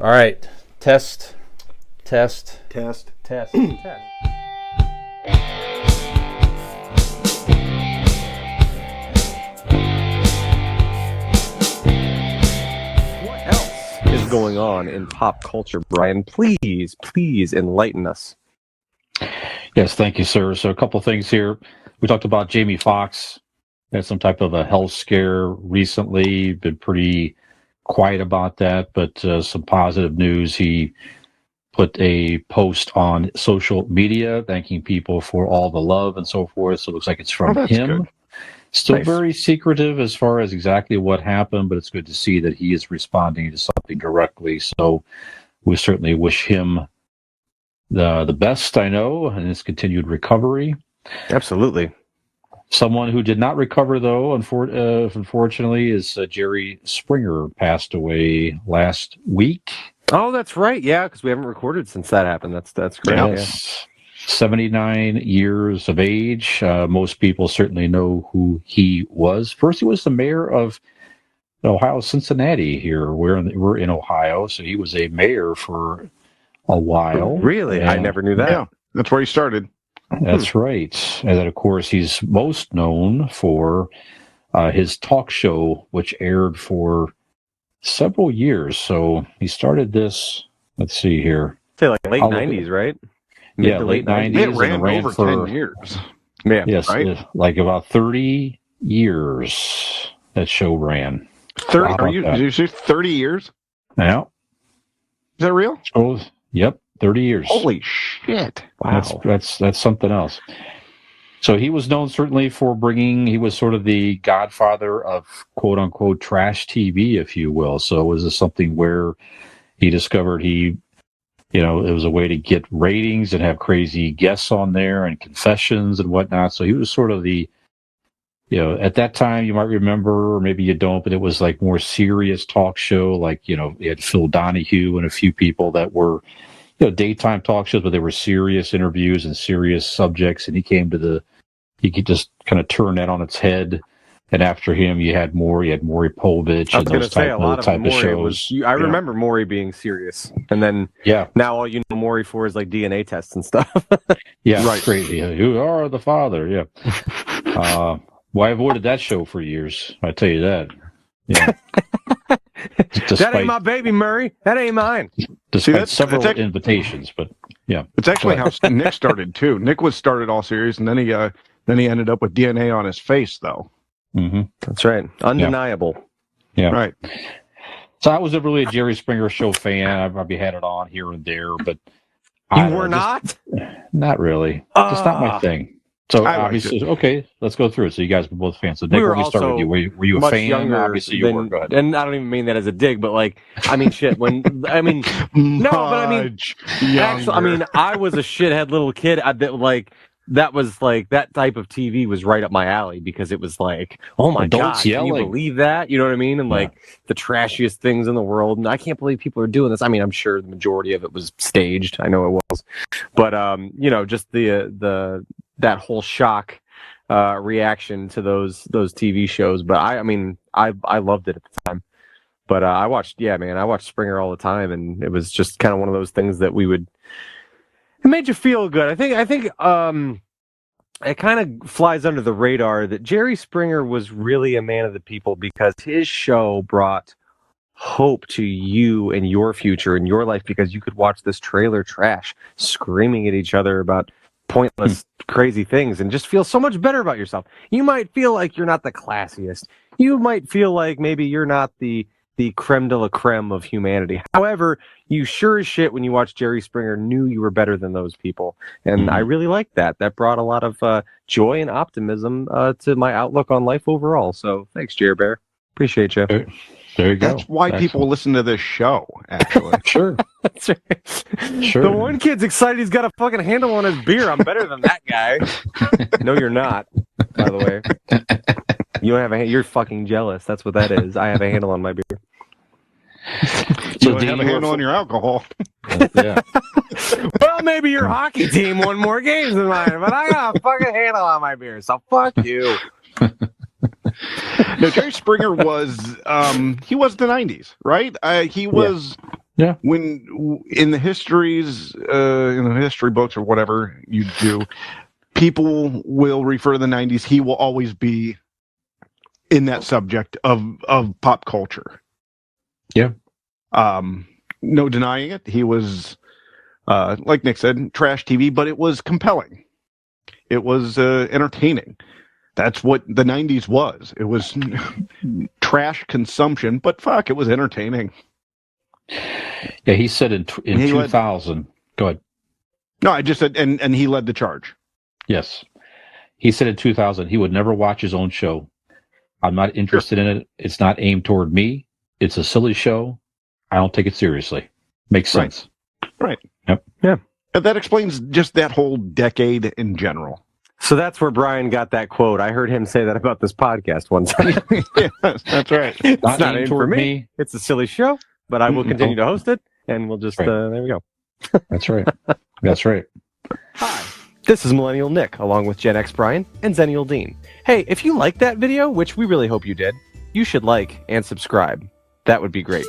All right. Test. Test. Test. What else is going on in pop culture, Brian? Please enlighten us. Yes, thank you, sir. So a couple things here. We talked about Jamie Foxx had some type of a health scare recently. Been pretty quiet about that, but some positive news. He put a post on social media thanking people for all the love and so forth. So it looks like it's from him. Good. Still Nice. very secretive as far as exactly what happened, but it's good to see that he is responding to something directly. So we certainly wish him the best, I know, in his continued recovery. Absolutely. Someone who did not recover, though, unfortunately, is Jerry Springer. Passed away last week. Oh, that's right. Yeah, because we haven't recorded since that happened. That's great. Yes. 79 years of age. Most people certainly know who he was. First, he was the mayor of Ohio, Cincinnati. Here, we're in Ohio, so he was a mayor for a while. Really? I never knew that. Yeah, that's where he started. That's right. And then, of course, he's most known for his talk show, which aired for several years. So he started this, let's see here. Say like late 90s, right? Mid Yeah, to late 90s. It and ran over for 10 years. Yeah. Yes, right? like about 30 years that show ran. 30, How about that? did you say 30 years? Yeah. Is that real? Oh, yep, 30 years. Holy shit. Wow. That's something else. So he was known certainly for he was sort of the godfather of quote unquote trash TV, if you will. So was this something where he discovered it was a way to get ratings and have crazy guests on there and confessions and whatnot. So he was sort of at that time, you might remember, or maybe you don't, but it was like more serious talk show. Like, you had Phil Donahue and a few people that were, daytime talk shows, but they were serious interviews and serious subjects. And he could just kind of turn that on its head. And after him, you had Maury Povich. I was going to say a lot of Maury shows. I remember Maury being serious, and then now all you know Maury for is like DNA tests and stuff. Yeah, right. Crazy. You are the father. Yeah. Well, I avoided that show for years. I tell you that. Yeah. That ain't my baby, Murray. That ain't mine. Despite several invitations, but yeah, it's actually how Nick started too. Nick was started all serious, and then he ended up with DNA on his face, though. Mm-hmm. That's right. Undeniable. Yeah. Right. So I was really a Jerry Springer show fan. I've probably had it on here and there, but you were not? Not really. Just not my thing. So obviously, okay, let's go through it. So you guys were both fans. So Nick, let me start with you. Were you a fan? Obviously, you were. Go ahead. And I don't even mean that as a dig, but no, but I mean, actually, I was a shithead little kid. That was like that type of TV was right up my alley because it was like, oh my God, can you believe that? You know what I mean? And the trashiest things in the world. And I can't believe people are doing this. I mean, I'm sure the majority of it was staged. I know it was, but just that whole shock reaction to those TV shows. But I loved it at the time. But I watched Springer all the time, and it was just kind of one of those things that it made you feel good. I think it kind of flies under the radar that Jerry Springer was really a man of the people because his show brought hope to you and your future and your life because you could watch this trailer trash screaming at each other about pointless, crazy things and just feel so much better about yourself. You might feel like you're not the classiest. You might feel like maybe you're not the creme de la creme of humanity. However, you sure as shit when you watch Jerry Springer knew you were better than those people. And I really liked that. That brought a lot of joy and optimism to my outlook on life overall. So thanks, Jerry Bear. Appreciate you. There you go. That's why people listen to this show, actually. Sure. That's right. Sure. The one kid's excited he's got a fucking handle on his beer. I'm better than that guy. No, you're not, by the way. You don't have you're fucking jealous. That's what that is. I have a handle on my beer. You don't have a handle on your alcohol. Yeah. Well, maybe your hockey team won more games than mine, but I got a fucking handle on my beer, so fuck you. No, Jerry Springer was he was the 90s, right? He was Yeah. When in the histories, in the history books or whatever you do, people will refer to the 90s. He will always be in that subject of pop culture. Yeah. No denying it. He was, like Nick said, trash TV, but it was compelling. It was entertaining. That's what the 90s was. It was trash consumption, but fuck, it was entertaining. Yeah, he said in 2000. Go ahead. No, I just said, and he led the charge. Yes. He said in 2000 he would never watch his own show. I'm not interested in it. It's not aimed toward me. It's a silly show. I don't take it seriously. Makes sense. Right. Yep. Yeah. And that explains just that whole decade in general. So that's where Brian got that quote. I heard him say that about this podcast one time. Yes, that's right. It's Not not aimed aimed for toward me. me. It's a silly show, but I will continue to host it, and we'll just, Right. there we go. That's right. That's right. Hi. This is Millennial Nick, along with Gen X Brian and Zennial Dean. Hey, if you liked that video, which we really hope you did, you should like and subscribe. That would be great.